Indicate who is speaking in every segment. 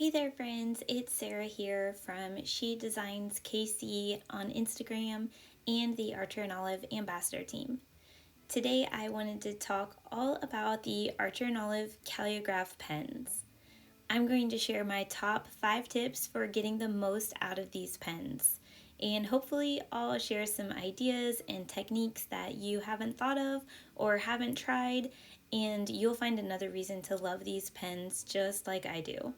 Speaker 1: Hey there friends, it's Sarah here from She Designs KC on Instagram and the Archer and Olive Ambassador team. Today I wanted to talk all about the Archer and Olive Calliograph pens. I'm going to share my top 5 tips for getting the most out of these pens. And hopefully I'll share some ideas and techniques that you haven't thought of or haven't tried, and you'll find another reason to love these pens just like I do.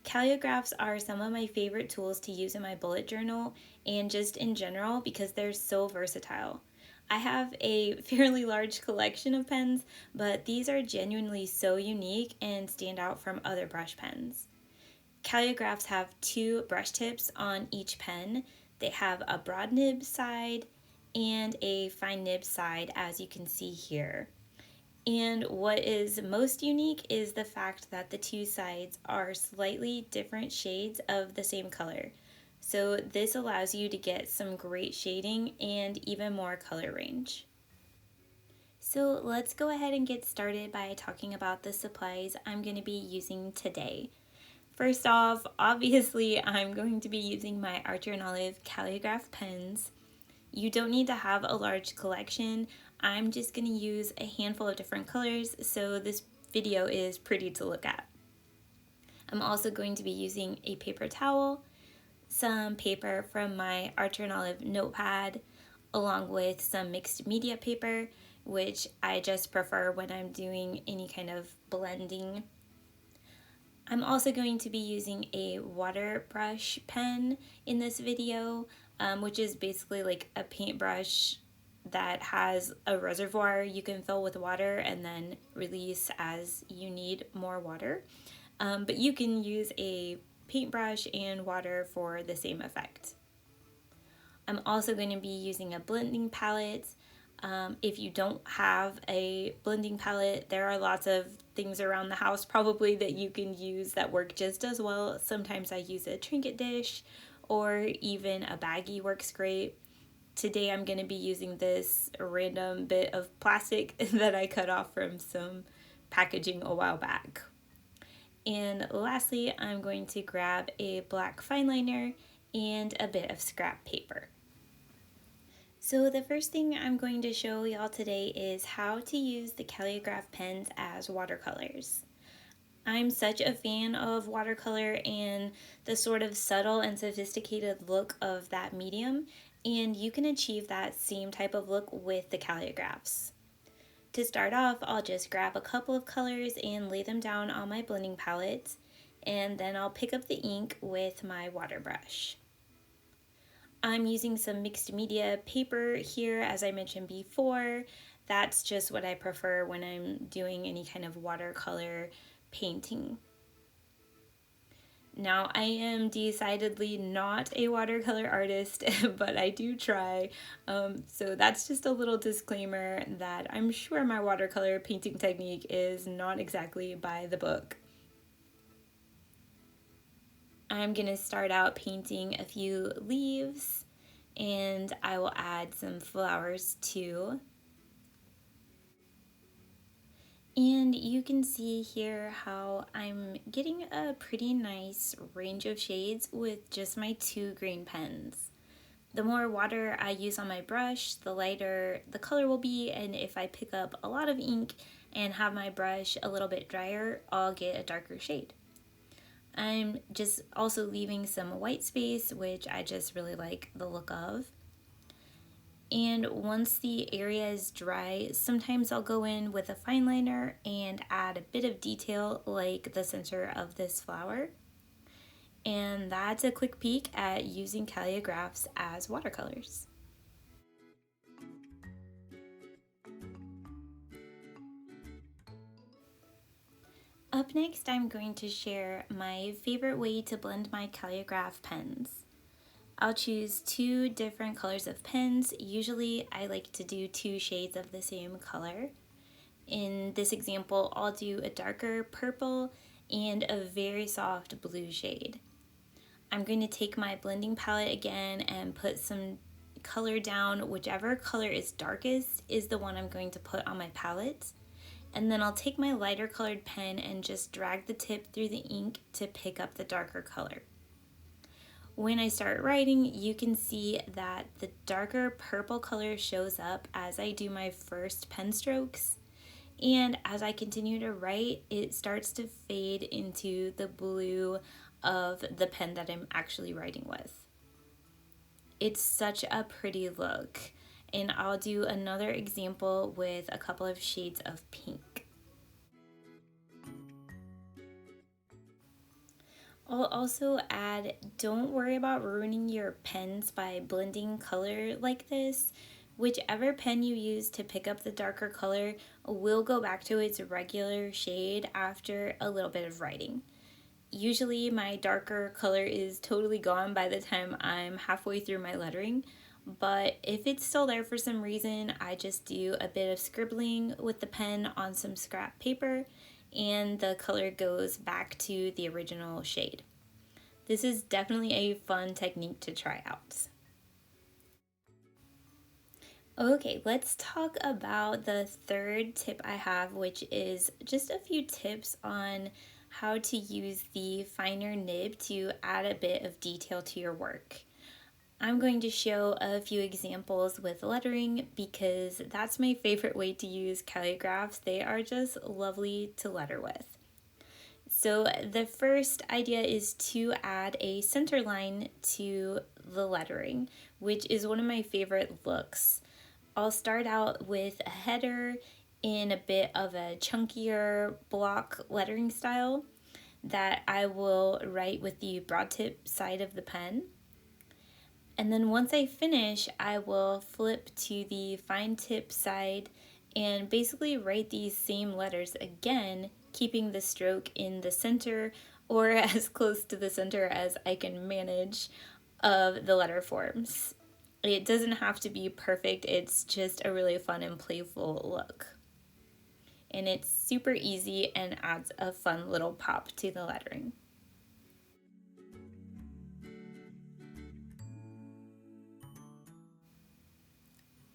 Speaker 1: Calligraphs are some of my favorite tools to use in my bullet journal and just in general because they're so versatile. I have a fairly large collection of pens, but these are genuinely so unique and stand out from other brush pens. Calligraphs have 2 brush tips on each pen. They have a broad nib side and a fine nib side, as you can see here. And what is most unique is the fact that the 2 sides are slightly different shades of the same color. So this allows you to get some great shading and even more color range. So let's go ahead and get started by talking about the supplies I'm going to be using today. First off, obviously I'm going to be using my Archer and Olive Calliograph pens. You don't need to have a large collection. I'm just going to use a handful of different colors, so this video is pretty to look at. I'm also going to be using a paper towel, some paper from my Archer and Olive notepad, along with some mixed media paper, which I just prefer when I'm doing any kind of blending. I'm also going to be using a water brush pen in this video, which is basically like a paintbrush that has a reservoir you can fill with water and then release as you need more water. But you can use a paintbrush and water for the same effect. I'm also going to be using a blending palette. If you don't have a blending palette, there are lots of things around the house probably that you can use that work just as well. Sometimes I use a trinket dish or even a baggie works great. Today I'm going to be using this random bit of plastic that I cut off from some packaging a while back. And lastly, I'm going to grab a black fine liner and a bit of scrap paper. So the first thing I'm going to show y'all today is how to use the Calliograph pens as watercolors. I'm such a fan of watercolor and the sort of subtle and sophisticated look of that medium, and you can achieve that same type of look with the calligraphs. To start off, I'll just grab a couple of colors and lay them down on my blending palette, and then I'll pick up the ink with my water brush. I'm using some mixed media paper here, as I mentioned before. That's just what I prefer when I'm doing any kind of watercolor painting. Now, I am decidedly not a watercolor artist, but I do try. So that's just a little disclaimer that I'm sure my watercolor painting technique is not exactly by the book. I'm going to start out painting a few leaves, and I will add some flowers too. And you can see here how I'm getting a pretty nice range of shades with just my 2 green pens. The more water I use on my brush, the lighter the color will be, and if I pick up a lot of ink and have my brush a little bit drier, I'll get a darker shade. I'm just also leaving some white space, which I just really like the look of. And once the area is dry, sometimes I'll go in with a fine liner and add a bit of detail like the center of this flower. And that's a quick peek at using calligraphs as watercolors. Up next, I'm going to share my favorite way to blend my calligraph pens. I'll choose 2 different colors of pens. Usually I like to do 2 shades of the same color. In this example, I'll do a darker purple and a very soft blue shade. I'm going to take my blending palette again and put some color down. Whichever color is darkest is the one I'm going to put on my palette. and then I'll take my lighter colored pen and just drag the tip through the ink to pick up the darker color. When I start writing, you can see that the darker purple color shows up as I do my first pen strokes. And as I continue to write, it starts to fade into the blue of the pen that I'm actually writing with. It's such a pretty look. And I'll do another example with a couple of shades of pink. I'll also add, don't worry about ruining your pens by blending color like this. Whichever pen you use to pick up the darker color will go back to its regular shade after a little bit of writing. Usually my darker color is totally gone by the time I'm halfway through my lettering, but if it's still there for some reason, I just do a bit of scribbling with the pen on some scrap paper and the color goes back to the original shade. This is definitely a fun technique to try out. Okay, let's talk about the third tip I have, which is just a few tips on how to use the finer nib to add a bit of detail to your work. I'm going to show a few examples with lettering because that's my favorite way to use calligraphs. They are just lovely to letter with. So the first idea is to add a center line to the lettering, which is one of my favorite looks. I'll start out with a header in a bit of a chunkier block lettering style that I will write with the broad tip side of the pen. And then once I finish, I will flip to the fine tip side and basically write these same letters again, keeping the stroke in the center or as close to the center as I can manage of the letter forms. It doesn't have to be perfect, it's just a really fun and playful look. And it's super easy and adds a fun little pop to the lettering.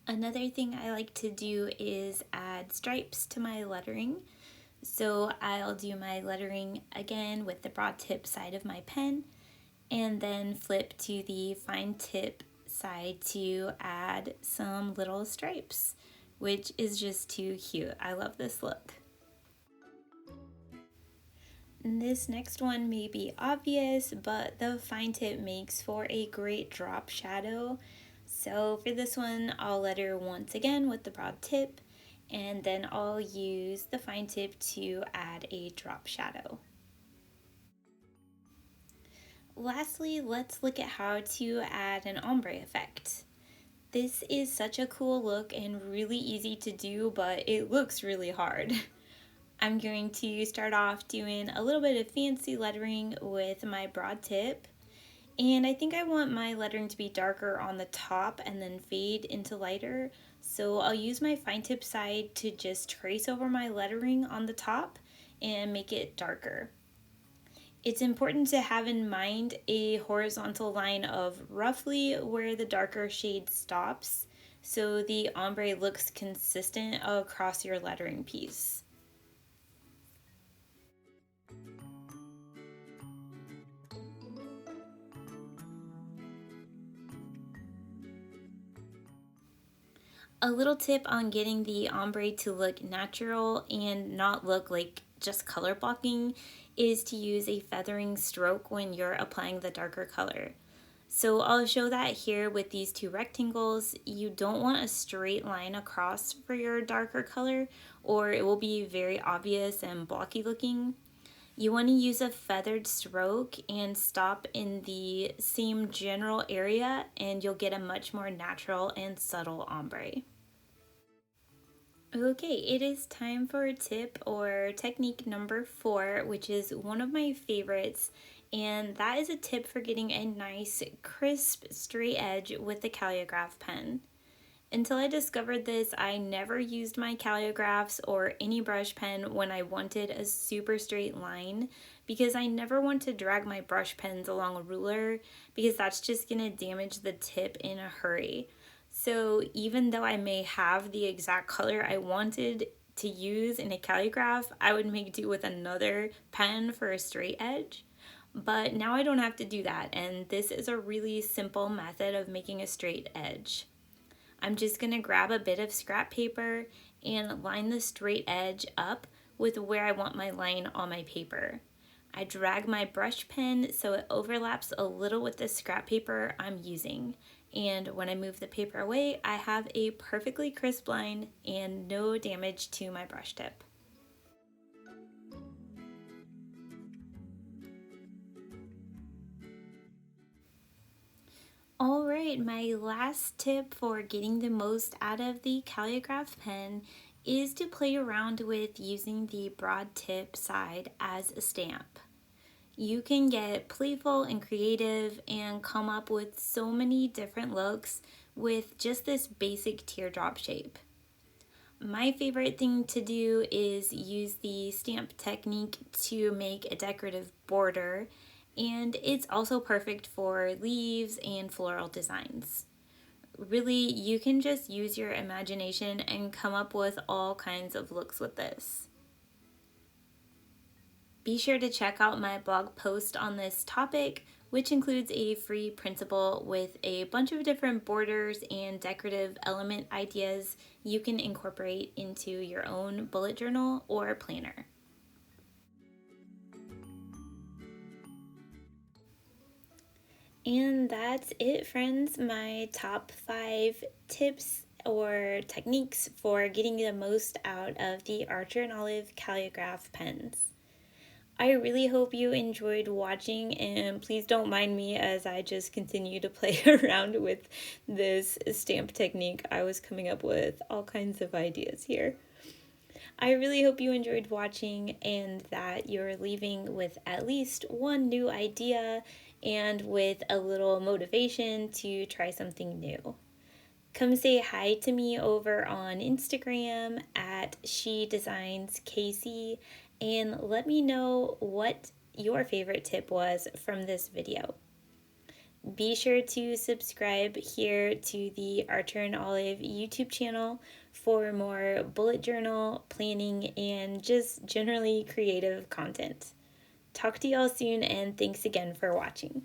Speaker 1: Another thing I like to do is add stripes to my lettering. So I'll do my lettering again with the broad tip side of my pen and then flip to the fine tip side to add some little stripes, which is just too cute. I love this look. This next one may be obvious, but the fine tip makes for a great drop shadow. So for this one, I'll letter once again with the broad tip, and then I'll use the fine tip to add a drop shadow. Lastly, let's look at how to add an ombre effect. This is such a cool look and really easy to do, but it looks really hard. I'm going to start off doing a little bit of fancy lettering with my broad tip. And I think I want my lettering to be darker on the top and then fade into lighter. So I'll use my fine tip side to just trace over my lettering on the top and make it darker. It's important to have in mind a horizontal line of roughly where the darker shade stops, so the ombre looks consistent across your lettering piece. A little tip on getting the ombre to look natural and not look like just color blocking is to use a feathering stroke when you're applying the darker color. So I'll show that here with these two rectangles. You don't want a straight line across for your darker color or it will be very obvious and blocky looking. You want to use a feathered stroke and stop in the same general area and you'll get a much more natural and subtle ombre. Okay, it is time for tip or technique number 4, which is one of my favorites, and that is a tip for getting a nice, crisp, straight edge with the calliograph pen. Until I discovered this, I never used my calligraphs or any brush pen when I wanted a super straight line because I never want to drag my brush pens along a ruler because that's just going to damage the tip in a hurry. So even though I may have the exact color I wanted to use in a calligraph, I would make do with another pen for a straight edge. But now I don't have to do that, and this is a really simple method of making a straight edge. I'm just going to grab a bit of scrap paper and line the straight edge up with where I want my line on my paper. I drag my brush pen so it overlaps a little with the scrap paper I'm using. And when I move the paper away, I have a perfectly crisp line and no damage to my brush tip. Alright, my last tip for getting the most out of the calligraph pen is to play around with using the broad tip side as a stamp. You can get playful and creative and come up with so many different looks with just this basic teardrop shape. My favorite thing to do is use the stamp technique to make a decorative border, and it's also perfect for leaves and floral designs. Really, you can just use your imagination and come up with all kinds of looks with this. Be sure to check out my blog post on this topic, which includes a free printable with a bunch of different borders and decorative element ideas you can incorporate into your own bullet journal or planner. And that's it, friends. My top 5 tips or techniques for getting the most out of the Archer and Olive Calliograph pens. I really hope you enjoyed watching, and please don't mind me as I just continue to play around with this stamp technique. I was coming up with all kinds of ideas here. I really hope you enjoyed watching and that you're leaving with at least one new idea and with a little motivation to try something new. Come say hi to me over on Instagram at SheDesignsKC and let me know what your favorite tip was from this video. Be sure to subscribe here to the Archer and Olive YouTube channel for more bullet journal, planning, and just generally creative content. Talk to y'all soon, and thanks again for watching.